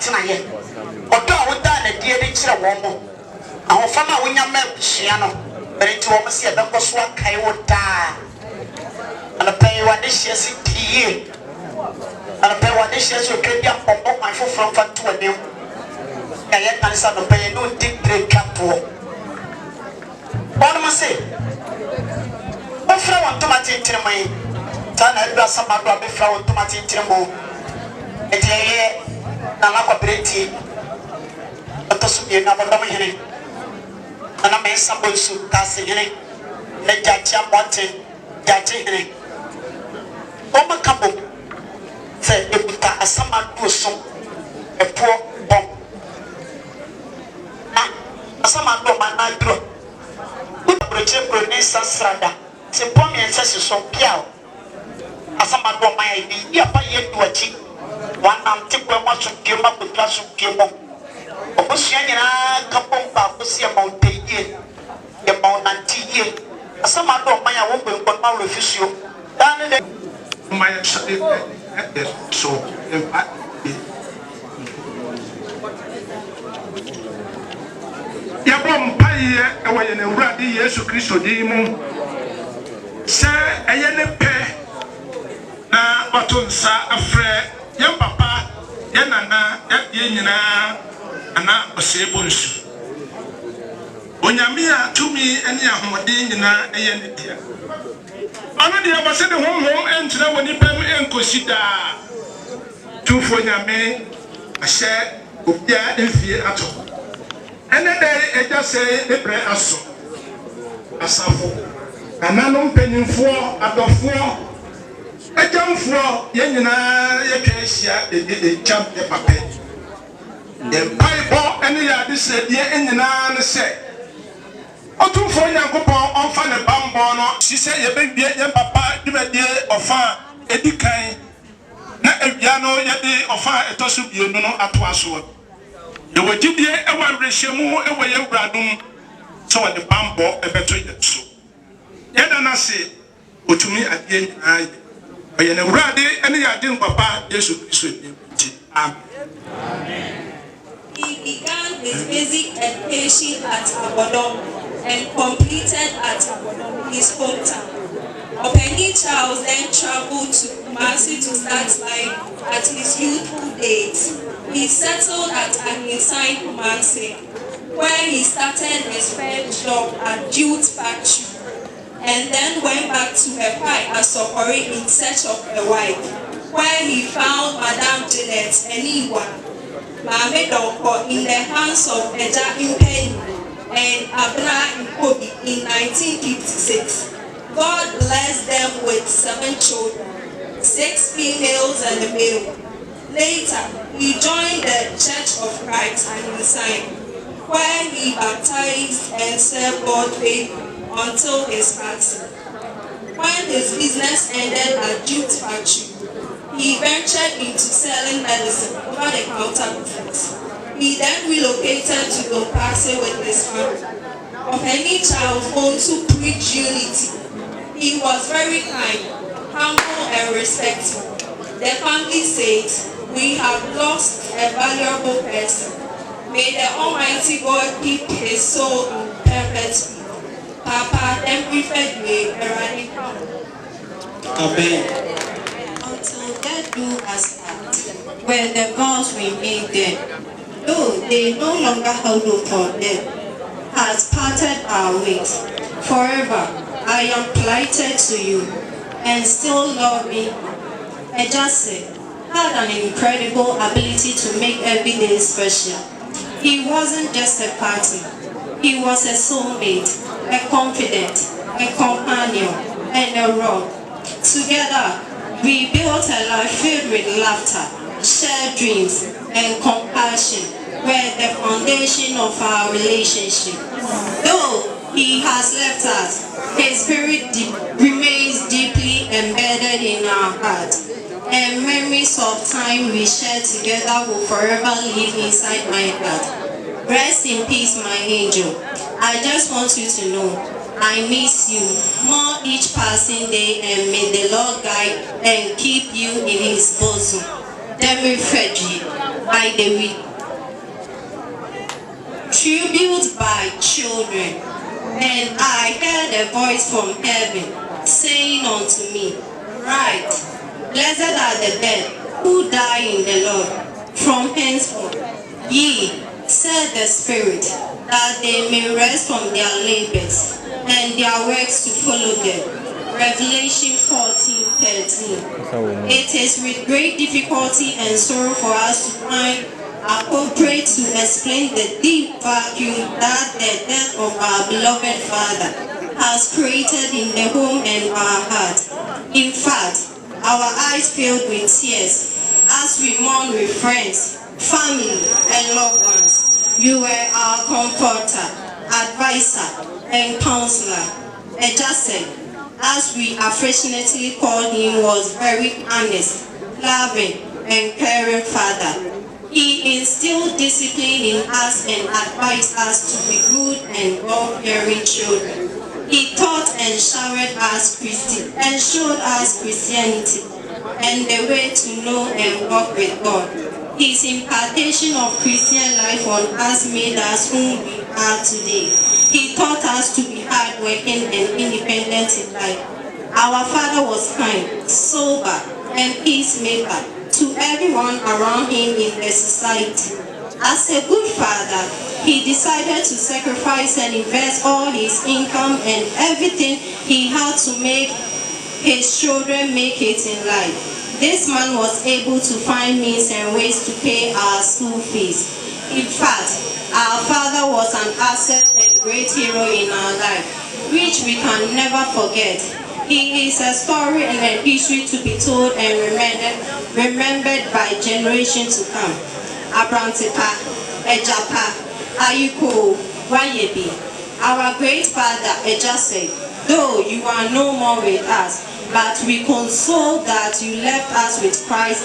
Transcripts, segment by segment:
tenaye odo a woda na die de kire wo mo ahofama wonya ma abusua no berenti wo mo se e benko so akai wo da ana pay wa de hye si die ana pay wa de hye so kebi akpompo kwan foforo fa to anem kaya tansa no pay no deep break up on ma se o fra wa tomati ntiremai tana edwa samado abe fra wa tomati ntiremo etiye na la ko breti atosubie na Abɔdɔmhene ana me sabonsu Kaasehene na Jachiehene o makabo se ebuta asamado so epo bom na asamado manadro broche broni sasrada se pomi ensese so piao asamado man ibi ya pa yedu achi wanam tikwa maso kema kutwa so kemo obusua nyina kapon ba kusia mountain ye mountain asamado man ya wo gbe ma wo fisio dan de my so yabom paye ewe ne wurade Yesu Kristo di mu se eye ne pe na watonsa afre ye papa ye nana ye nyina ana osebonsu onyame a tumi ene ahomode nyina eye ne dia ana dia base de honhom entina woni pam enkosida tufo nyame ahye obia enfie ato ene dey eja say ebre aso asafo ananom penimfo adofo ejamfo ye nyina ye twehia ejam ye pape ye bible ene ya de se die enyina ne se otumfo nyankopon onfa ne bambo no sise ye bebie ye papa dibedie ofa edikan na ewia no ye de ofa etoso bienu no ato aso ye wagidie ewa rehemu ewa ye wradum so wade bambo ebeto ye so ye dana se otumi adie nyina ye ne wrade ene ya de papa Yesu Kristo ni amen. He began his basic education at Abɔdɔmhene and completed at his hometown. Ɔpɛni Charles then traveled to Kumasi to start life at his youthful days. He settled at Jachiehene Kumasi, where he started his first job at jute factory, and then went back to Epai Asokori in search of a wife, where he found Madame Janet Eniwa Maame in the hands of Jachiehene and Abna Nkobi in 1956. God blessed them with 7 children, 6 females and a male. Later, he joined the Church of Christ and Jachiehene, where he baptized and served God faithfully until his passing. When his business ended at jute factory, he ventured into selling medicine over the counter business. He then relocated to Kumasi with his family. Ɔpɛni Charles also preached unity. He was very kind, humble and respectful. The family says, "We have lost a valuable person. May the Almighty God keep his soul in perfect peace." Papa then preferred me a Amen. Until death do us part, where the vows we made them, though they no longer hold hope for them, has parted our ways. Forever I am plighted to you, and still love me. Ejase had an incredible ability to make every day special. He wasn't just a party, he was a soulmate, a confidant, a companion, and a rock. Together, we built a life filled with laughter, shared dreams, and compassion were the foundation of our relationship. Though he has left us, his spirit remains deeply embedded in our hearts, and memories of time we shared together will forever live inside my heart. Rest in peace, my angel. I just want you to know I miss you more each passing day, and may the Lord guide and keep you in his bosom. Demi Frederick. by the widow. Tribute by children. And I heard a voice from heaven saying unto me, Write, blessed are the dead who die in the Lord from henceforth. Ye, said the Spirit, that they may rest from their labors and their works to follow them. Revelation 14:13. It is with great difficulty and sorrow for us to find appropriate to explain the deep vacuum that the death of our beloved Father has created in the home and our heart. In fact, our eyes filled with tears as we mourn with friends, family, and loved ones. You were our comforter, advisor, and counselor. Jachiehene, as we affectionately called him, was very honest, loving, and caring father. He instilled discipline in us and advised us to be good and God-fearing children. He taught and showed us Christianity and the way to know and walk with God. His impartation of Christian life on us made us whom we are today. He taught us to be hardworking and independent in life. Our father was kind, sober, and peacemaker to everyone around him in the society. As a good father, he decided to sacrifice and invest all his income and everything he had to make his children make it in life. This man was able to find means and ways to pay our school fees. In fact, our father was an asset and great hero in our life, which we can never forget. He is a story and a history to be told and remembered by generations to come. Abrantepa, Ejapa, Ayuko, Wayebi. Our great father, Jachiehene, though you are no more with us, but we console that you left us with Christ,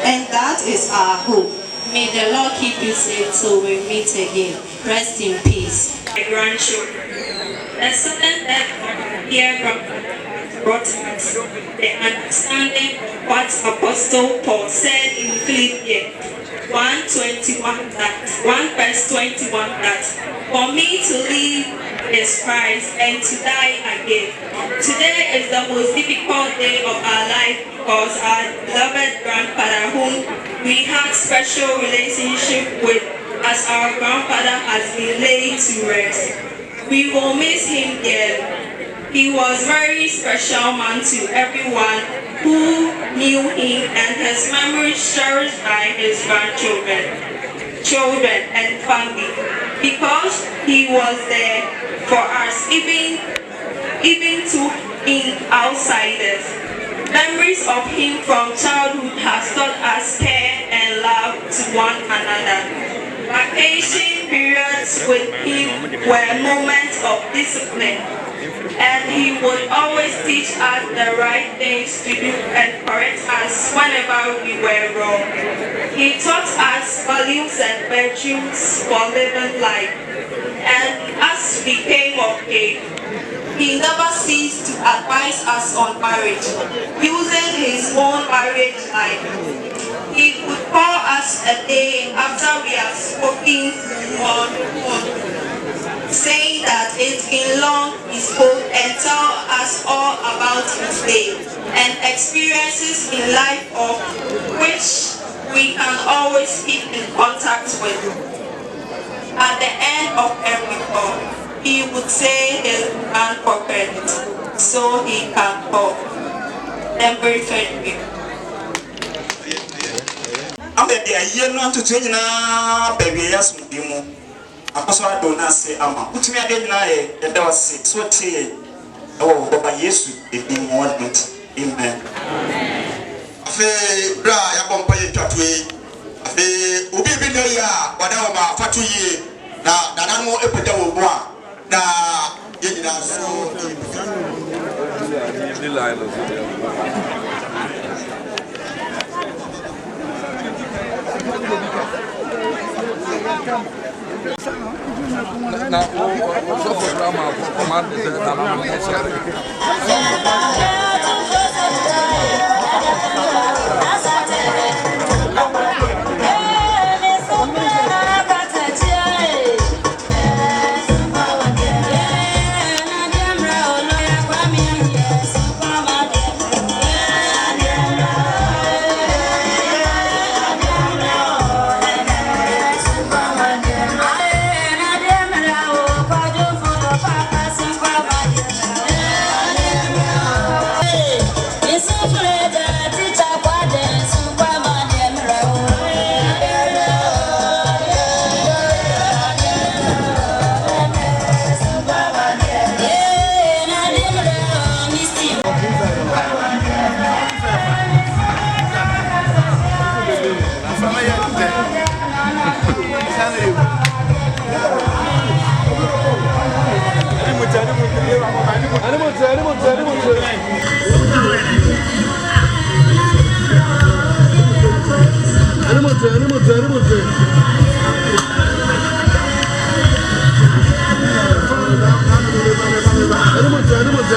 and that is our hope. May the Lord keep you safe till we meet again. Rest in peace. My grandchildren, the sudden death of our dear grandfather brought us the understanding of what Apostle Paul said in Philippians 1 verse 21 that for me to live is Christ and to die again. Today is the most difficult day of our life because our beloved grandfather, whom we had special relationship with as our grandfather, has been laid to rest. We will miss him dearly. He was very special man to everyone who knew him, and his memory cherished by his children and family, because he was there for us, even to outsiders. Memories of him from childhood has taught us care and love to one another. Vacation periods with him were moments of discipline, and he would always teach us the right things to do and correct us whenever we were wrong. He taught us values and virtues for living life, and as we came of age, he never ceased to advise us on marriage, using his own marriage life. He would call us a day after we have spoken on the phone, saying that it's been long he spoke, and tell us all about his day and experiences in life, of which we can always keep in contact with. At the end of every call, he would say his demand for credit so he can call. And very friendly. I'm the year not to change now, baby. Yes, Dimo. I was I don't say, Amma. Put me again now, and there was 6 what say. Oh, Papa, yes, if you want it. Amen. Afe bra ya bompa ye twatwe afe obi bi no ya wada o ma fatu ye na dana no epeda wo bo a na ye nyina so na so programa command de na Animal.